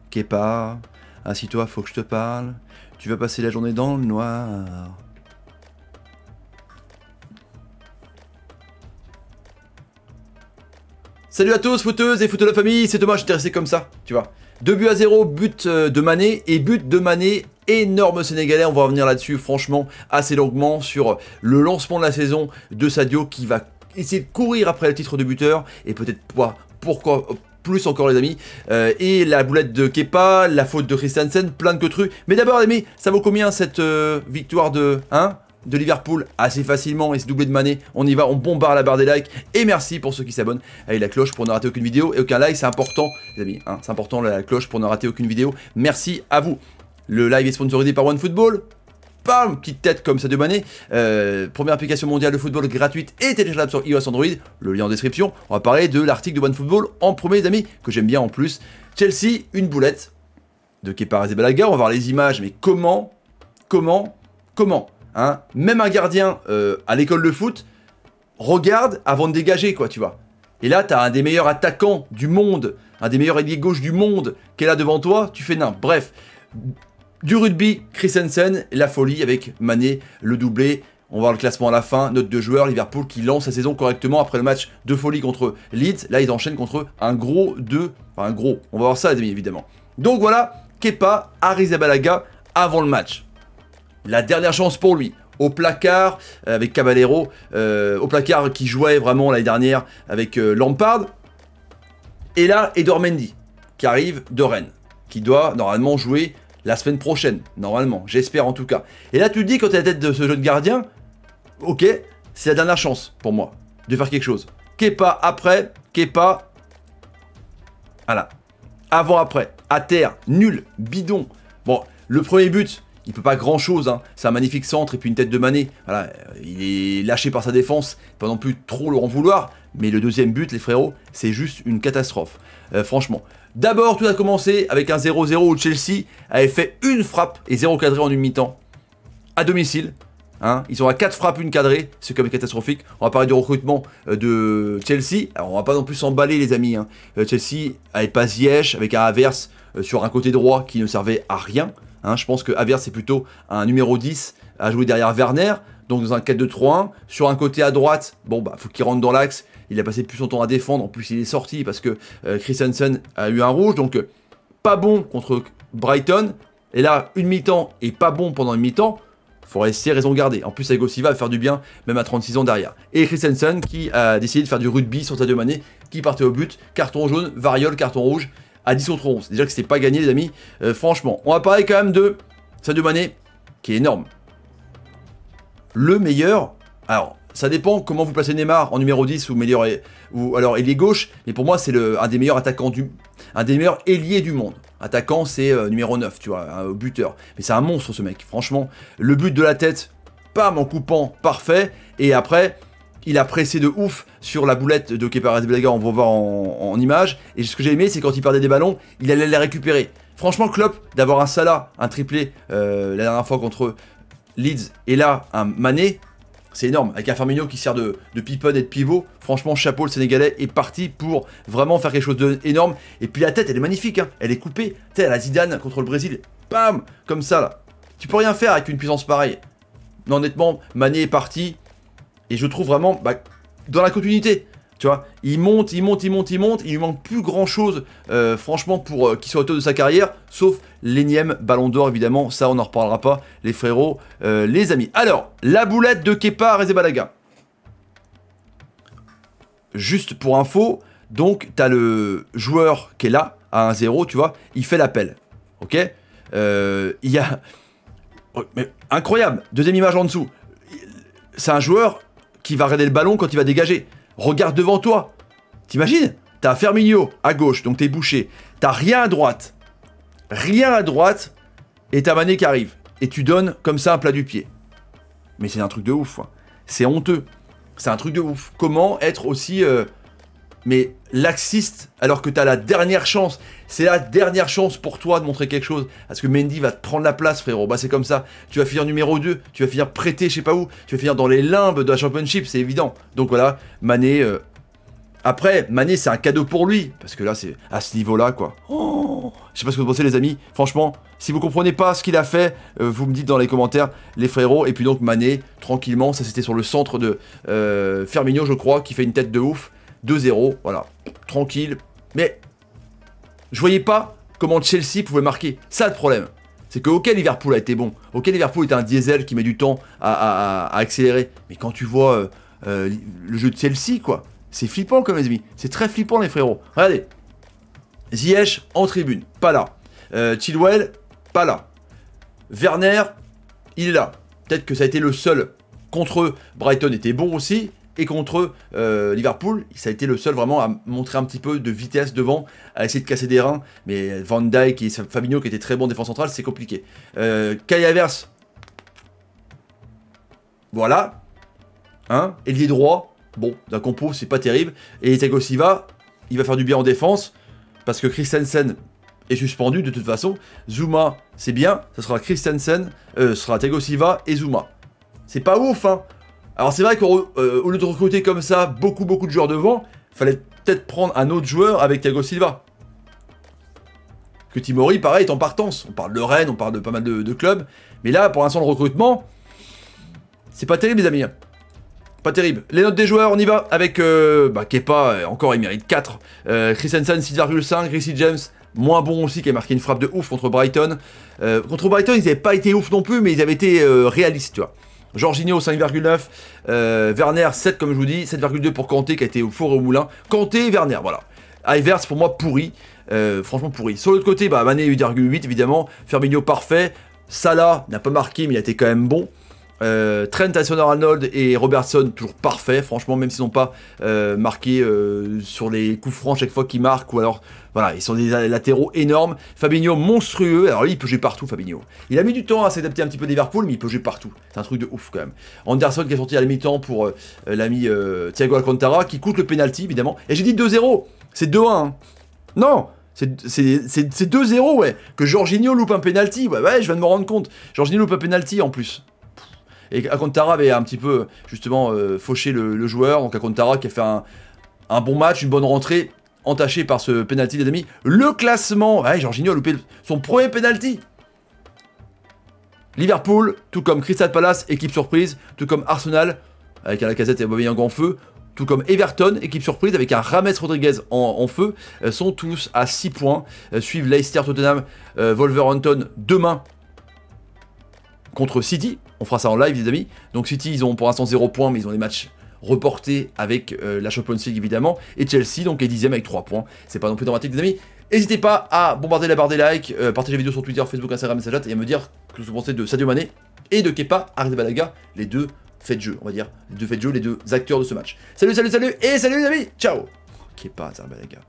Kepa, assis-toi, faut que je te parle. Tu vas passer la journée dans le noir. Salut à tous, footeuses et footeux de la famille, c'est Thomas, je suis resté comme ça, tu vois. 2-0, but de Mané, et but de Mané, énorme Sénégalais, on va revenir là-dessus franchement assez longuement sur le lancement de la saison de Sadio qui va essayer de courir après le titre de buteur, et peut-être pas, pourquoi plus encore les amis, et la boulette de Kepa, la faute de Christensen, plein de trucs. Mais d'abord les amis, ça vaut combien cette victoire de Liverpool assez facilement et ce doublé de Mané? On y va, on bombarde la barre des likes et merci pour ceux qui s'abonnent avec la cloche pour ne rater aucune vidéo et aucun like, c'est important les amis, hein, c'est important la cloche pour ne rater aucune vidéo, merci à vous. Le live est sponsorisé par OneFootball. Bam, petite tête comme ça de Mané, première application mondiale de football gratuite et téléchargeable sur iOS Android, le lien en description. On va parler de l'article de OneFootball en premier les amis, que j'aime bien en plus. Chelsea, une boulette de Kepa Arrizabalaga, on va voir les images, mais comment hein, même un gardien à l'école de foot regarde avant de dégager, quoi, tu vois. Et là, t'as un des meilleurs attaquants du monde, un des meilleurs ailiers gauche du monde qui est là devant toi, tu fais nain. Bref, du rugby, Christensen, la folie avec Mané, le doublé. On va voir le classement à la fin, note de joueur, Liverpool qui lance sa saison correctement après le match de folie contre Leeds. Là, ils enchaînent contre un gros enfin un gros, on va voir ça les amis, évidemment. Donc voilà, Kepa Arrizabalaga avant le match. La dernière chance pour lui, au placard avec Caballero, au placard qui jouait vraiment l'année dernière avec Lampard. Et là, Edouard Mendy, qui arrive de Rennes, qui doit normalement jouer la semaine prochaine, normalement, j'espère en tout cas. Et là, tu te dis, quand tu es à la tête de ce jeune gardien, ok, c'est la dernière chance pour moi de faire quelque chose. Kepa après, Kepa, voilà, avant-après, à terre, nul, bidon. Bon, le premier but, il peut pas grand chose, hein. C'est un magnifique centre et puis une tête de Mané. Voilà, il est lâché par sa défense, pas non plus trop le en vouloir. Mais le deuxième but, les frérots, c'est juste une catastrophe. Franchement. D'abord, tout a commencé avec un 0-0 où Chelsea avait fait une frappe et 0 cadré en une mi-temps. À domicile. Hein. Ils sont à 4 frappes, une cadrée. C'est quand même catastrophique. On va parler du recrutement de Chelsea. Alors, on va pas non plus s'emballer, les amis. Hein. Chelsea avec pas Ziyech, avec un Havertz sur un côté droit qui ne servait à rien. Hein. Je pense que Havertz c'est plutôt un numéro 10 à jouer derrière Werner. Donc dans un 4-2-3-1, sur un côté à droite, bon bah faut qu'il rentre dans l'axe, il a passé plus son temps à défendre, en plus il est sorti parce que Christensen a eu un rouge, donc pas bon contre Brighton, et là une mi-temps et pas bon pendant une mi-temps, faut rester raison garder. En plus Thiago Silva va faire du bien, même à 36 ans derrière. Et Christensen qui a décidé de faire du rugby sur Sadio Mané, qui partait au but, carton jaune, variole, carton rouge, à 10 contre 11. Déjà que c'était pas gagné les amis, franchement. On va parler quand même de Sadio Mané, qui est énorme. Le meilleur, alors ça dépend comment vous placez Neymar en numéro 10 ou meilleur, ou alors ailier gauche, mais pour moi c'est un des meilleurs attaquants un des meilleurs ailiers du monde. Attaquant c'est numéro 9, tu vois, un buteur. Mais c'est un monstre ce mec, franchement. Le but de la tête, pam, en coupant, parfait. Et après, il a pressé de ouf sur la boulette de Kepa Arrizabalaga, on va voir en image. Et ce que j'ai aimé, c'est quand il perdait des ballons, il allait les récupérer. Franchement, Klopp, d'avoir un Salah, un triplé la dernière fois contre Leeds, et là, un Mané, c'est énorme. Avec un Firmino qui sert de pipeau et de pivot. Franchement, chapeau, le Sénégalais est parti pour vraiment faire quelque chose d'énorme. Et puis la tête, elle est magnifique, hein. Elle est coupée. Tu sais, à la Zidane contre le Brésil. Bam, comme ça, là. Tu peux rien faire avec une puissance pareille. Non, honnêtement, Mané est parti. Et je trouve vraiment, dans la continuité. Tu vois, il monte, il lui manque plus grand chose, franchement, pour qu'il soit au top de sa carrière, sauf l'énième ballon d'or, évidemment, ça on n'en reparlera pas, les frérots, les amis. Alors, la boulette de Kepa Arrizabalaga. Juste pour info, donc, t'as le joueur qui est là, à 1-0, tu vois, il fait l'appel, ok. Il y a... Mais, incroyable, deuxième image en dessous. C'est un joueur qui va regarder le ballon quand il va dégager. Regarde devant toi. T'imagines? T'as Firmino à gauche, donc t'es bouché. T'as rien à droite. Rien à droite. Et t'as Mané qui arrive. Et tu donnes comme ça un plat du pied. Mais c'est un truc de ouf. Hein. C'est honteux. C'est un truc de ouf. Comment être aussi... mais laxiste alors que t'as la dernière chance. C'est la dernière chance pour toi de montrer quelque chose. Parce que Mendy va te prendre la place, frérot. Bah c'est comme ça. Tu vas finir numéro 2. Tu vas finir prêté je sais pas où. Tu vas finir dans les limbes de la Championship, c'est évident. Donc voilà, Mané, Après, Mané, c'est un cadeau pour lui, parce que là, c'est à ce niveau-là, quoi. Oh, je sais pas ce que vous pensez, les amis. Franchement, si vous comprenez pas ce qu'il a fait, vous me dites dans les commentaires, les frérots. Et puis donc, Mané, tranquillement, ça c'était sur le centre de Firmino, je crois, qui fait une tête de ouf. 2-0, voilà, tranquille. Mais je voyais pas comment Chelsea pouvait marquer. Ça, le problème. C'est que, ok, Liverpool a été bon. Ok, Liverpool est un diesel qui met du temps à accélérer. Mais quand tu vois le jeu de Chelsea, quoi. C'est flippant comme les amis, c'est très flippant les frérots. Regardez, Ziyech en tribune, pas là. Chilwell, pas là. Werner, il est là. Peut-être que ça a été le seul. Contre eux, Brighton était bon aussi. Et contre Liverpool, ça a été le seul vraiment à montrer un petit peu de vitesse devant, à essayer de casser des reins. Mais Van Dijk et Fabinho qui était très bon défense centrale, c'est compliqué. Kai Havertz, voilà. Hein, ailier droit. Bon, d'un compo, c'est pas terrible. Et Thiago Silva, il va faire du bien en défense. Parce que Christensen est suspendu de toute façon. Zouma, c'est bien. Ce sera Christensen, ce sera Thiago Silva et Zouma. C'est pas ouf, hein. Alors c'est vrai qu'au lieu de recruter comme ça beaucoup de joueurs devant, fallait peut-être prendre un autre joueur avec Thiago Silva. Que Timori, pareil, est en partance. On parle de Rennes, on parle de pas mal de clubs. Mais là, pour l'instant, le recrutement, c'est pas terrible, les amis. Pas terrible. Les notes des joueurs, on y va avec Kepa, encore il mérite 4. Christensen 6,5. Reece James, moins bon aussi, qui a marqué une frappe de ouf contre Brighton. Contre Brighton, ils n'avaient pas été ouf non plus, mais ils avaient été réalistes, tu vois. Jorginho 5,9. Werner 7, comme je vous dis. 7,2 pour Kanté, qui a été au four et au moulin. Kanté et Werner, voilà. Havertz, pour moi, pourri. Franchement, pourri. Sur l'autre côté, Mané 8,8, évidemment. Firmino, parfait. Salah n'a pas marqué, mais il a été quand même bon. Trent Alexander-Arnold et Robertson toujours parfait, franchement, même s'ils n'ont pas marqué sur les coups francs chaque fois qu'ils marquent, ou alors voilà, ils sont des latéraux énormes. Fabinho monstrueux, alors lui il peut jouer partout. Fabinho, il a mis du temps à s'adapter un petit peu à Liverpool, mais il peut jouer partout, c'est un truc de ouf quand même. Anderson qui est sorti à la mi-temps pour l'ami Thiago Alcantara, qui coûte le penalty évidemment, et j'ai dit 2-0, c'est 2-1 hein. Non, c'est 2-0, ouais, que Jorginho loupe un penalty, ouais, je viens de me rendre compte, Jorginho loupe un penalty en plus. Et Alcantara avait un petit peu, justement, fauché le joueur. Donc Alcantara qui a fait un bon match, une bonne rentrée, entaché par ce penalty, les amis. Le classement, ouais, Jorginho a loupé son premier penalty. Liverpool, tout comme Crystal Palace, équipe surprise, tout comme Arsenal, avec un Lacazette et Aubameyang en feu, tout comme Everton, équipe surprise, avec un James Rodriguez en feu, sont tous à 6 points. Suivent Leicester, Tottenham, Wolverhampton demain contre City. On fera ça en live, les amis. Donc City, ils ont pour l'instant 0 points, mais ils ont des matchs reportés avec la Champions League, évidemment. Et Chelsea, donc, est 10ème avec 3 points. C'est pas non plus dramatique, les amis. N'hésitez pas à bombarder la barre des likes, partager la vidéo sur Twitter, Facebook, Instagram, Messageat, et à me dire ce que vous pensez de Sadio Mané et de Kepa Arrizabalaga, les deux faits de jeu, on va dire. Les deux faits de jeu, les deux acteurs de ce match. Salut, salut, salut, et salut les amis. Ciao. Kepa Arrizabalaga.